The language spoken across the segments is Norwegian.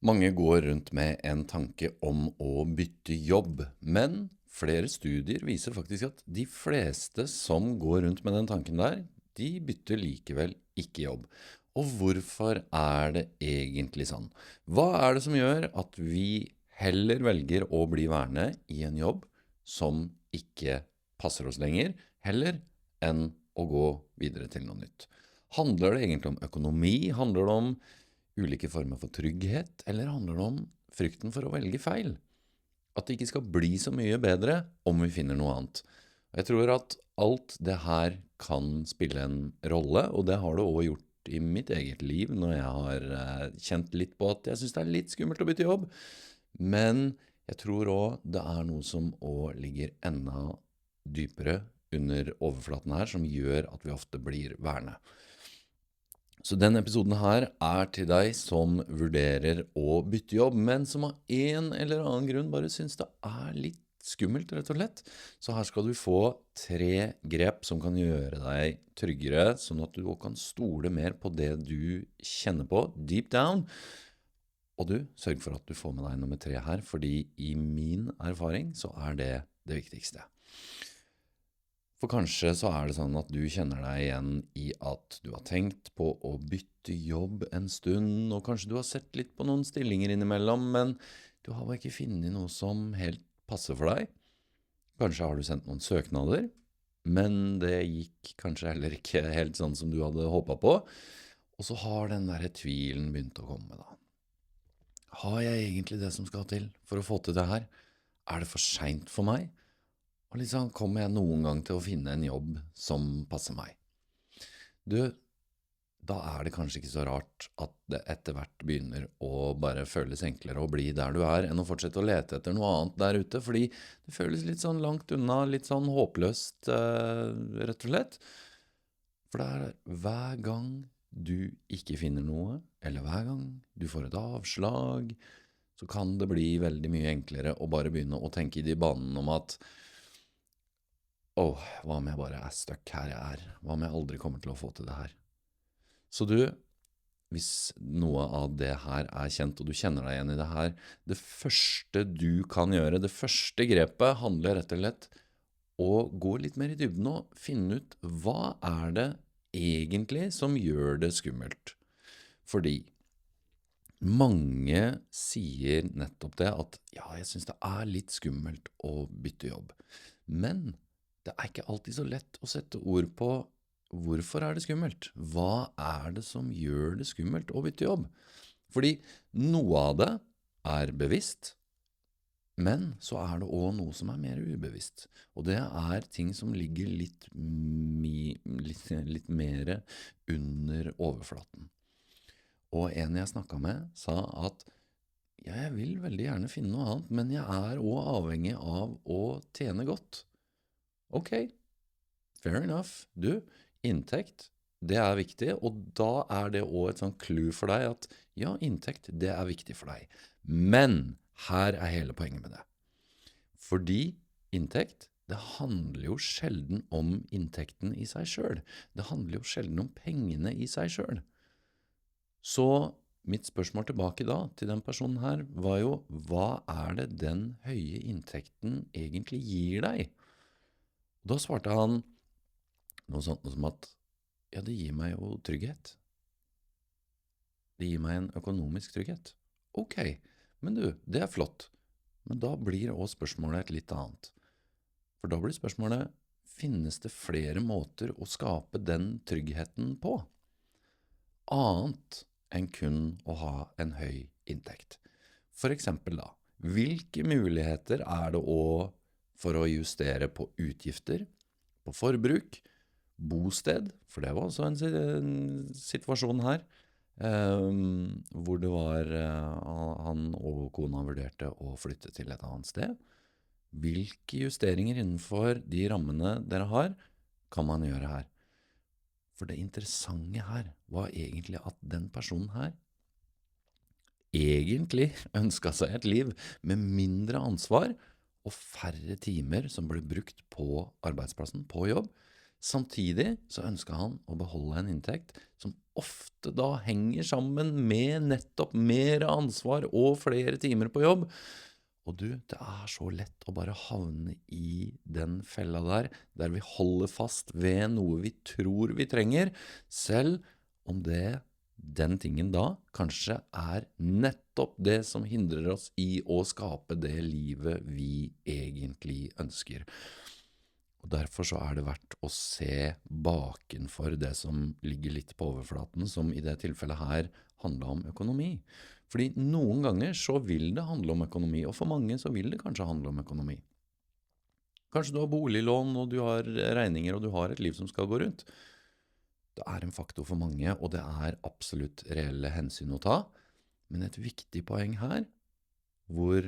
Mange går rundt med en tanke om å bytte jobb, men flere studier viser faktisk at de fleste som går rundt med den tanken der, de bytter likevel ikke jobb. Og hvorfor er det egentlig sånn? Hva er det som gjør at vi heller velger å bli værende i en jobb som ikke passer oss lenger, heller enn å gå videre til noe nytt? Handler det egentlig om økonomi? Handler det om ulike former for trygghet, eller handler det om frykten for å velge feil? At det ikke skal bli så mye bedre om vi finner noe annet. Jeg tror at alt det her kan spille en rolle, og det har det også gjort i mitt eget liv når jeg har kjent litt på at jeg synes det er litt skummelt å bytte jobb. Men jeg tror også det er noe som også ligger enda dypere under overflaten her, som gjør at vi ofte blir værende. Så denne episoden her er til deg som vurderer å bytte jobb, men som av en eller annen grunn bare synes det er litt skummelt, rett og slett. Så her skal du få 3 grep som kan gjøre deg tryggere, sånn at du også kan stole mer på det du kjenner på deep down. Og du, sørg for at du får med deg nummer 3 her, fordi i min erfaring så er det det viktigste. For kanskje så er det sånn at du kjenner deg igjen i at du har tenkt på å bytte jobb en stund, og kanskje du har sett litt på noen stillinger innimellom, men du har bare ikke funnet noe som helt passer for deg. Kanskje har du sendt noen søknader, men det gikk kanskje heller ikke helt sånn som du hadde håpet på, og så har den der tvilen begynt å komme da. Har jeg egentlig det som skal til for å få til det her? Er det for sent for meg? Og liksom, kommer jeg noen gang til å finne en jobb som passer meg? Du, da er det kanskje ikke så rart at det etter hvert begynner å bare føles enklere å bli der du er, enn å fortsette å lete etter noe annet der ute, fordi det føles litt sånn langt unna, litt sånn håpløst, rett og slett. For det er hver gang du ikke finner noe, eller hver gang du får et avslag, så kan det bli veldig mye enklere å bare begynne å tenke i de banene om at hva om jeg bare er stuck her jeg er? Hva om jeg aldri kommer til å få til det her? Så du, hvis noe av det her er kjent, og du kjenner deg igjen i det her, det første du kan gjøre, det første grepet handler rett og slett å gå litt mer i dybden og finne ut hva er det egentlig som gjør det skummelt. Fordi mange sier nettopp det at ja, jeg synes det er litt skummelt å bytte jobb. Men det er ikke alltid så lett å sette ord på hvorfor er det skummelt. Hva er det som gjør det skummelt å bytte jobb? Fordi noe av det er bevisst, men så er det også noe som er mer ubevisst. Og det er ting som ligger litt mer under overflaten. Og en jeg snakket med sa at ja, jeg vil veldig gjerne finne noe annet, men jeg er også avhengig av å tjene godt. Ok, fair enough. Du, inntekt, det er viktig, og da er det også et sånn clue for deg at ja, inntekt, det er viktig for deg. Men her er hele poenget med det. Fordi inntekt, det handler jo sjelden om inntekten i seg selv. Det handler jo sjelden om pengene i seg selv. Så mitt spørsmål tilbake da til den personen her var jo, hva er det den høye inntekten egentlig gir deg? Da svarte han noe sånt som at ja, det gir meg jo trygghet. Det gir meg en økonomisk trygghet. Ok, men du, det er flott. Men da blir også spørsmålet et litt annet. For da blir spørsmålet, finnes det flere måter å skape den tryggheten på? Annet enn kun å ha en høy inntekt. For eksempel da, hvilke muligheter er det også for å justere på utgifter, på forbruk, bosted, for det var også en situasjon her, hvor det var han og kona vurderte å flytte til et annet sted. Hvilke justeringer innenfor de rammene dere har, kan man gjøre her? For det interessante her var egentlig at den personen her egentlig ønsket seg et liv med mindre ansvar og færre timer som ble brukt på arbeidsplassen, på jobb. Samtidig så ønsket han å beholde en inntekt som ofte da henger sammen med nettopp mer ansvar og flere timer på jobb. Og du, det er så lett å bare havne i den fella der vi holder fast ved noe vi tror vi trenger, selv om den tingen da kanskje er nettopp det som hindrer oss i å skape det livet vi egentlig ønsker. Og derfor så er det verdt å se bakenfor det som ligger litt på overflaten, som i det tilfellet her handler om økonomi. Fordi noen ganger så vil det handle om økonomi, og for mange så vil det kanskje handle om økonomi. Kanskje du har boliglån, og du har regninger, og du har et liv som skal gå rundt. Det er en faktor for mange, og det er absolutt reelle hensyn å ta. Men et viktig poeng her, hvor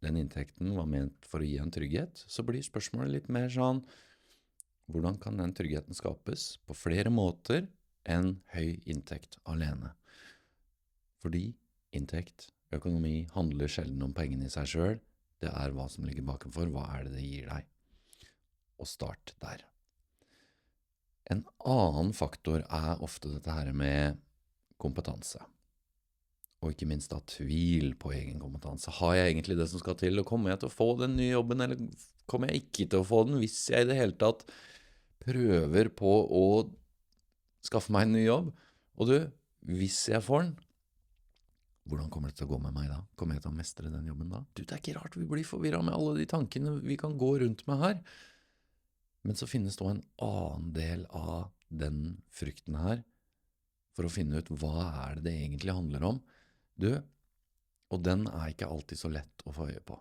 den inntekten var ment for å gi en trygghet, så blir spørsmålet litt mer sånn, hvordan kan den tryggheten skapes på flere måter enn høy inntekt alene? Fordi inntekt, økonomi, handler sjelden om pengene i seg selv. Det er hva som ligger bakenfor, hva er det gir deg? Og start der. En annen faktor er ofte dette her med kompetanse. Og ikke minst da tvil på egen kompetanse. Har jeg egentlig det som skal til, og kommer jeg til å få den nye jobben, eller kommer jeg ikke til å få den, hvis jeg i det hele tatt prøver på å skaffe meg en ny jobb? Og du, hvis jeg får den, hvordan kommer det til å gå med meg da? Kommer jeg til å mestre den jobben da? Du, det er ikke rart vi blir forvirret med alle de tankene vi kan gå rundt med her. Men så finnes det en annen del av den frykten her, for å finne ut hva er det egentlig handler om. Du, og den er ikke alltid så lett å få øye på.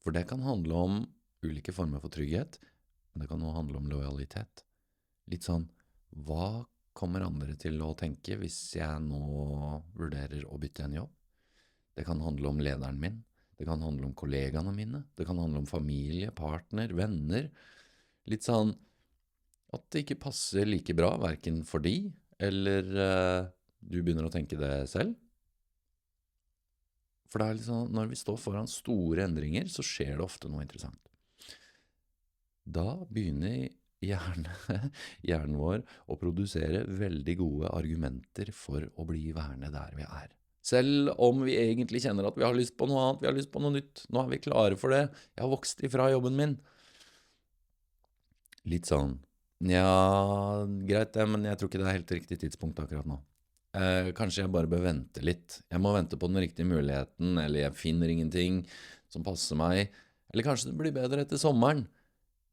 For det kan handle om ulike former for trygghet, men det kan også handle om lojalitet. Litt sånn, hva kommer andre til å tenke hvis jeg nå vurderer å bytte en jobb? Det kan handle om lederen min, det kan handle om kollegaene mine, det kan handle om familie, partner, venner. Litt sånn at det ikke passer like bra, hverken for de, eller du begynner å tenke det selv. For det er litt sånn, når vi står foran store endringer, så skjer det ofte noe interessant. Da begynner hjernen vår å produsere veldig gode argumenter for å bli værende der vi er. Selv om vi egentlig kjenner at vi har lyst på noe annet, vi har lyst på noe nytt, nå er vi klare for det, jeg har vokst ifra jobben min. Litt sånn, ja, greit det, men jeg tror ikke det er helt riktig tidspunkt akkurat nå. Kanskje jeg bare bør vente litt. Jeg må vente på den riktige muligheten, eller jeg finner ingenting som passer meg, eller kanskje det blir bedre etter sommeren.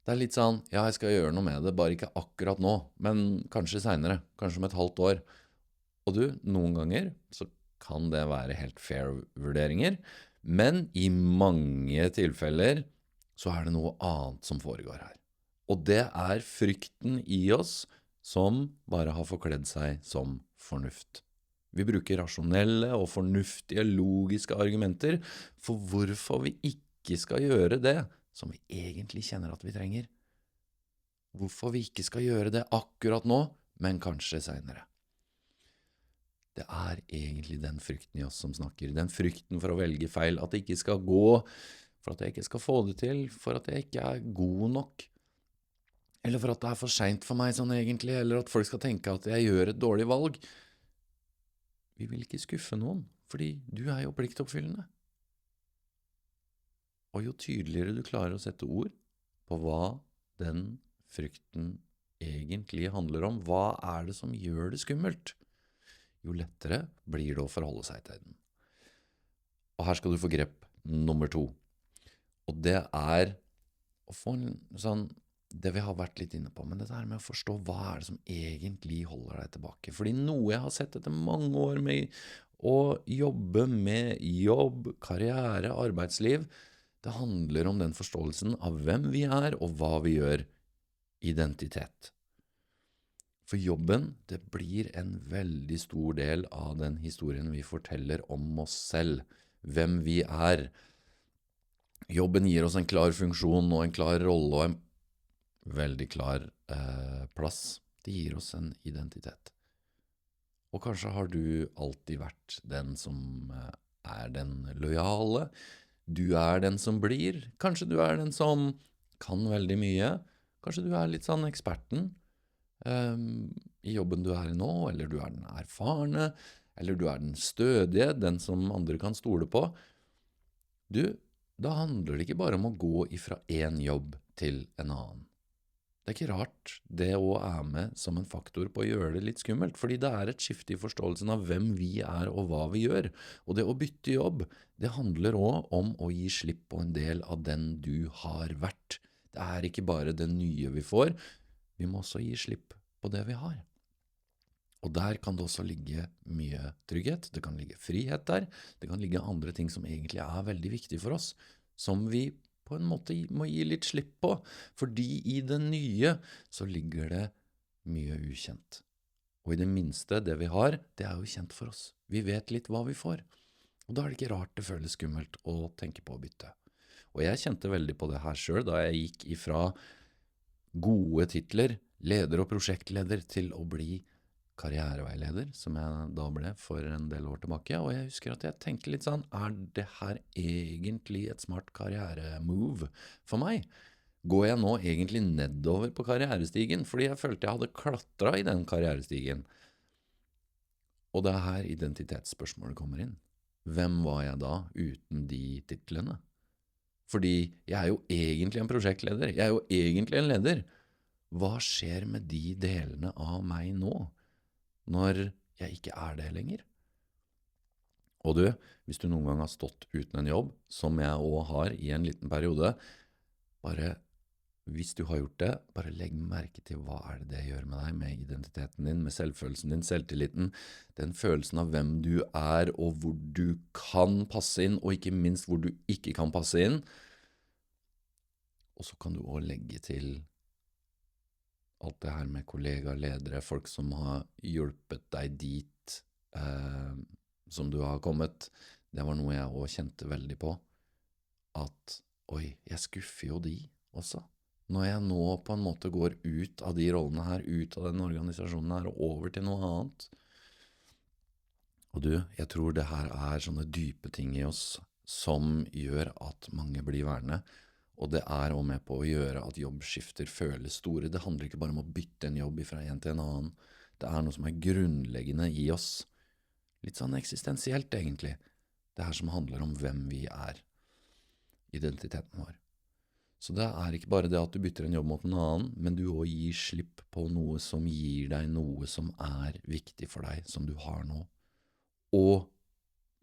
Det er litt sånn, ja, jeg skal gjøre noe med det, bare ikke akkurat nå, men kanskje senere, kanskje om et halvt år. Og du, noen ganger så kan det være helt fair vurderinger, men i mange tilfeller så er det noe annet som foregår her. Og det er frykten i oss som bare har forkledd seg som fornuft. Vi bruker rasjonelle og fornuftige, logiske argumenter for hvorfor vi ikke skal gjøre det som vi egentlig kjenner at vi trenger. Hvorfor vi ikke skal gjøre det akkurat nå, men kanskje senere. Det er egentlig den frykten i oss som snakker, den frykten for å velge feil, at det ikke skal gå, for at jeg ikke skal få det til, for at jeg ikke er god nok, eller for at det er for sent for meg sånn egentlig, eller at folk skal tenke at jeg gjør et dårlig valg. Vi vil ikke skuffe noen, fordi du er jo pliktoppfyllende. Og jo tydeligere du klarer å sette ord på hva den frykten egentlig handler om, hva er det som gjør det skummelt, jo lettere blir det å forholde seg til den. Og her skal du få grep nummer 2. Og det er å få en sånn, det vi har vært litt inne på, men dette her med å forstå hva er det som egentlig holder deg tilbake. Fordi noe jeg har sett etter mange år med å jobbe med jobb, karriere, arbeidsliv, det handler om den forståelsen av hvem vi er og hva vi gjør, identitet. For jobben, det blir en veldig stor del av den historien vi forteller om oss selv, hvem vi er. Jobben gir oss en klar funksjon og en klar rolle og en veldig klar plass. Det gir oss en identitet. Og kanskje har du alltid vært den som er den lojale. Du er den som blir. Kanskje du er den som kan veldig mye. Kanskje du er litt sånn eksperten. i jobben du er i nå, eller du er den erfarne, eller du er den stødige, den som andre kan stole på. Da handler det ikke bare om å gå ifra en jobb til en annen. Det er ikke rart det også er med som en faktor på å gjøre det litt skummelt, fordi det er et skifte i forståelsen av hvem vi er og hva vi gjør. Og det å bytte jobb, det handler også om å gi slipp på en del av den du har vært. Det er ikke bare det nye vi får, vi må også gi slipp på det vi har. Og der kan det også ligge mye trygghet, det kan ligge frihet der, det kan ligge andre ting som egentlig er veldig viktige for oss, som vi på en måte må gi litt slipp på, fordi i det nye så ligger det mye ukjent. Og i det minste det vi har, det er jo kjent for oss. Vi vet litt hva vi får. Og da er det ikke rart det føles skummelt å tenke på å bytte. Og jeg kjente veldig på det her selv da jeg gikk ifra gode titler, leder og prosjektleder, til å bli karriereveileder, som jeg da ble for en del år tilbake, og jeg husker at jeg tenkte litt sånn, er det her egentlig et smart karrieremove for meg? Går jeg nå egentlig nedover på karrierestigen, fordi jeg følte jeg hadde klatret i den karrierestigen? Og det er her identitetsspørsmålet kommer inn. Hvem var jeg da uten de titlene? Fordi jeg er jo egentlig en prosjektleder, jeg er jo egentlig en leder. Hva skjer med de delene av meg nå, når jeg ikke er det lenger? Og du, hvis du noen gang har stått uten en jobb, som jeg også har i en liten periode, hvis du har gjort det, bare legg merke til hva er det gjør med deg, med identiteten din, med selvfølelsen din, selvtilliten, den følelsen av hvem du er, og hvor du kan passe inn, og ikke minst hvor du ikke kan passe inn. Og så kan du også legge til alt det her med kollegaer, ledere, folk som har hjulpet deg dit som du har kommet. Det var noe jeg også kjente veldig på, at oi, jeg skuffer jo de også. Når jeg nå på en måte går ut av de rollene her, ut av den organisasjonen her, og over til noe annet. Og du, jeg tror det her er sånne dype ting i oss som gjør at mange blir værende. Og det er også med på å gjøre at jobbskifter føles store. Det handler ikke bare om å bytte en jobb fra en til en annen. Det er noe som er grunnleggende i oss. Litt sånn eksistensielt egentlig. Det her som handler om hvem vi er. Identiteten vår. Så det er ikke bare det at du bytter en jobb mot en annen, men du også gir slipp på noe som gir deg noe som er viktig for deg, som du har nå. Og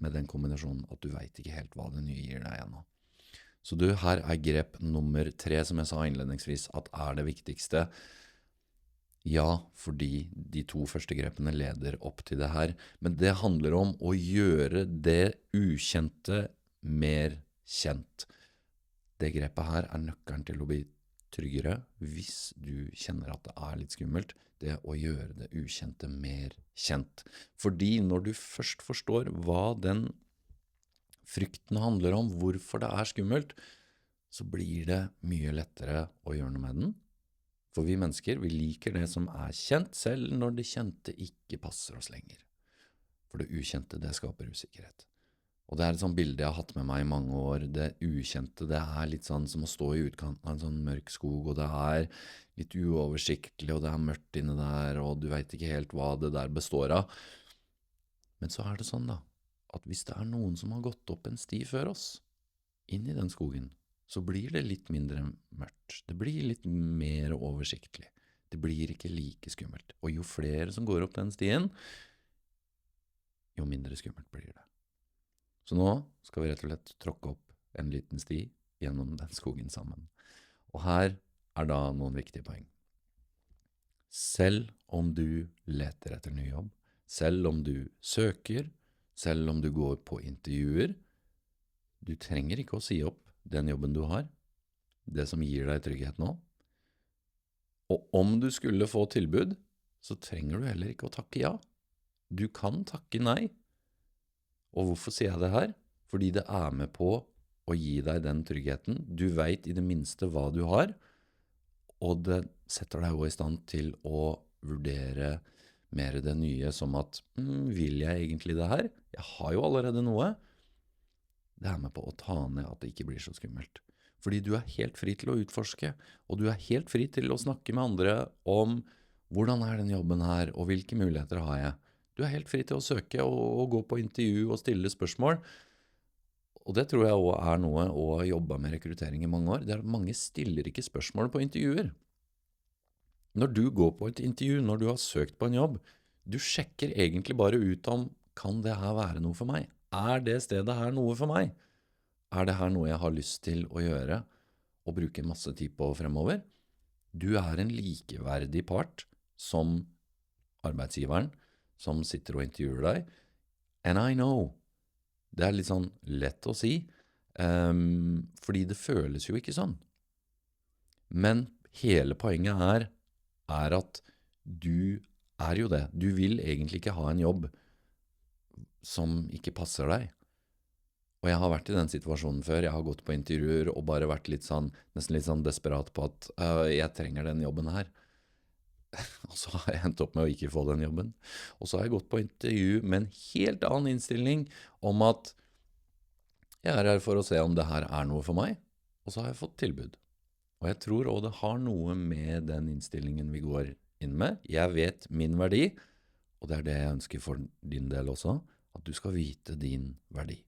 med den kombinasjonen at du vet ikke helt hva det nye gir deg ennå. Så du, her er grep nummer 3, som jeg sa innledningsvis, at er det viktigste. Ja, fordi de 2 første grepene leder opp til det her, men det handler om å gjøre det ukjente mer kjent. Det grepet her er nøkkelen til å bli tryggere hvis du kjenner at det er litt skummelt, det å gjøre det ukjente mer kjent. Fordi når du først forstår hva den frykten handler om, hvorfor det er skummelt, så blir det mye lettere å gjøre noe med den. For vi mennesker, vi liker det som er kjent, selv når det kjente ikke passer oss lenger. For det ukjente, det skaper usikkerhet. Og det er et sånt bilde jeg har hatt med meg i mange år. Det ukjente, det er litt sånn som å stå i utkanten av en sånn mørk skog, og det er litt uoversiktlig, og det er mørkt inne der, og du vet ikke helt hva det der består av. Men så er det sånn da, at hvis det er noen som har gått opp en sti før oss, inn i den skogen, så blir det litt mindre mørkt. Det blir litt mer oversiktlig. Det blir ikke like skummelt. Og jo flere som går opp den stien, jo mindre skummelt blir det. Så nå skal vi rett og slett tråkke opp en liten sti gjennom den skogen sammen. Og her er da noen viktige poeng. Selv om du leter etter ny jobb, selv om du søker, selv om du går på intervjuer, du trenger ikke å si opp den jobben du har, det som gir deg trygghet nå. Og om du skulle få tilbud, så trenger du heller ikke å takke ja. Du kan takke nei. Og hvorfor sier jeg det her? Fordi det er med på å gi deg den tryggheten. Du vet i det minste hva du har, og det setter deg også i stand til å vurdere mer det nye som at, vil jeg egentlig det her? Jeg har jo allerede noe. Det er med på å ta ned at det ikke blir så skummelt. Fordi du er helt fri til å utforske, og du er helt fri til å snakke med andre om Hvordan den jobben her, og hvilke muligheter har jeg? Du helt fri til å søke og gå på intervju og stille spørsmål. Og det tror jeg også noe å ha jobbet med rekruttering i mange år. Det at mange stiller ikke spørsmål på intervjuer. Når du går på et intervju, når du har søkt på en jobb, du sjekker egentlig bare ut om, kan det her være noe for meg? Det stedet her noe for meg? Det her noe jeg har lyst til å gjøre og bruke masse tid på fremover? Du en likeverdig part som arbeidsgiveren som sitter og intervjuer deg. And I know. Det litt sånn lett å si, fordi det føles jo ikke sånn. Men hele poenget at du jo det. Du vil egentlig ikke ha en jobb som ikke passer deg. Og jeg har vært i den situasjonen før. Jeg har gått på intervjuer og bare vært nesten litt sånn desperat på at jeg trenger den jobben her. Og så har jeg endt opp med å ikke få den jobben. Og så har jeg gått på intervju med en helt annen innstilling om at jeg her for å se om det her noe for meg, og så har jeg fått tilbud. Og jeg tror også det har noe med den innstillingen vi går inn med. Jeg vet min verdi, og det det jeg ønsker for din del også, at du skal vite din verdi.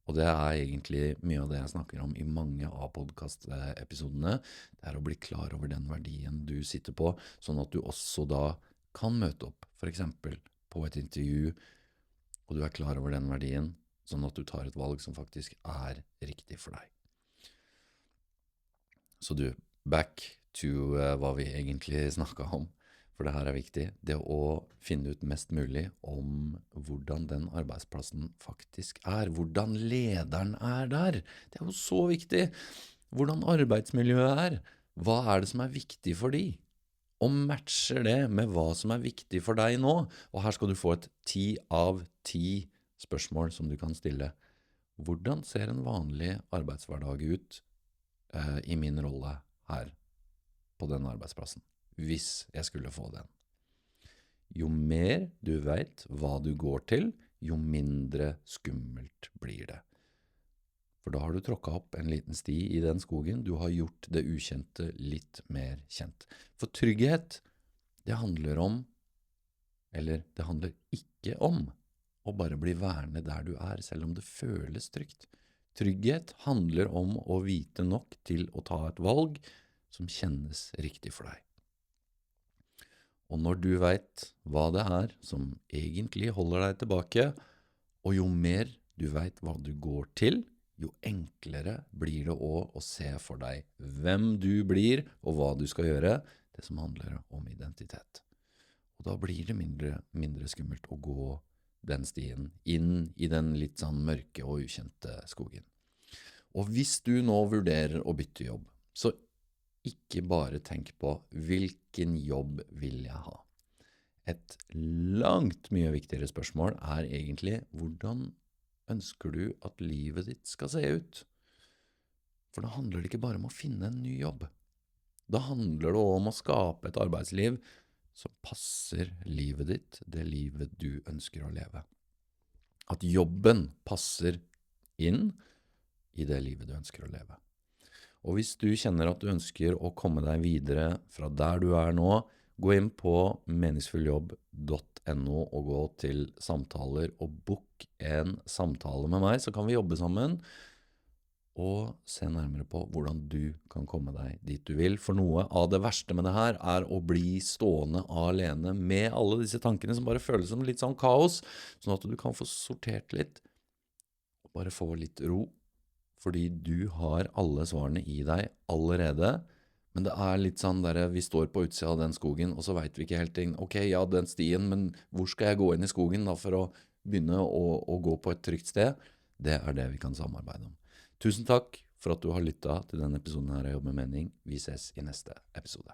Og det egentlig mye av det jeg snakker om i mange av podcast-episodene. Det å bli klar over den verdien du sitter på, sånn at du også da kan møte opp, for eksempel på et intervju, og du klar over den verdien, sånn at du tar et valg som faktisk riktig for deg. Så du, back to hva vi egentlig snakket om, for det her viktig, det å finne ut mest mulig om hvordan den arbeidsplassen faktisk hvordan lederen der. Det jo så viktig. Hvordan arbeidsmiljøet hva det som viktig for de? Og matcher det med hva som viktig for deg nå? Og her skal du få et 10 av 10 spørsmål som du kan stille. Hvordan ser en vanlig arbeidshverdag ut i min rolle her på denne arbeidsplassen, hvis jeg skulle få den? Jo mer du vet hva du går til, jo mindre skummelt blir det. For da har du tråkket opp en liten sti i den skogen, du har gjort det ukjente litt mer kjent. For trygghet, det handler om, eller det handler ikke om, å bare bli værende der du selv om det føles trygt. Trygghet handler om å vite nok til å ta et valg som kjennes riktig for deg. Og når du vet hva det som egentlig holder deg tilbake, og jo mer du vet hva du går til, jo enklere blir det også å se for deg hvem du blir og hva du skal gjøre, det som handler om identitet. Og da blir det mindre skummelt å gå den stien inn i den litt sånn mørke og ukjente skogen. Og hvis du nå vurderer å bytte jobb, så ikke bare tenk på hvilken jobb vil jeg ha. Et langt mye viktigere spørsmål egentlig hvordan ønsker du at livet ditt skal se ut? For da handler det ikke bare om å finne en ny jobb. Da handler det om å skape et arbeidsliv som passer livet ditt, det livet du ønsker å leve. At jobben passer inn i det livet du ønsker å leve. Og hvis du kjenner at du ønsker å komme deg videre fra der du nå, gå inn på meningsfulljobb.no og gå til samtaler og book en samtale med meg, så kan vi jobbe sammen og se nærmere på hvordan du kan komme deg dit du vil. For noe av det verste med det her å bli stående alene med alle disse tankene som bare føles som litt sånn kaos, sånn at du kan få sortert litt og bare få litt ro. Fordi du har alle svarene i deg allerede, men det litt sånn der vi står på utsida av den skogen, og så vet vi ikke helt, ok, ja, den stien, men hvor skal jeg gå inn i skogen da for å begynne å gå på et trygt sted? Det det vi kan samarbeide om. Tusen takk for at du har lyttet til denne episoden her av Jobb med mening. Vi ses i neste episode.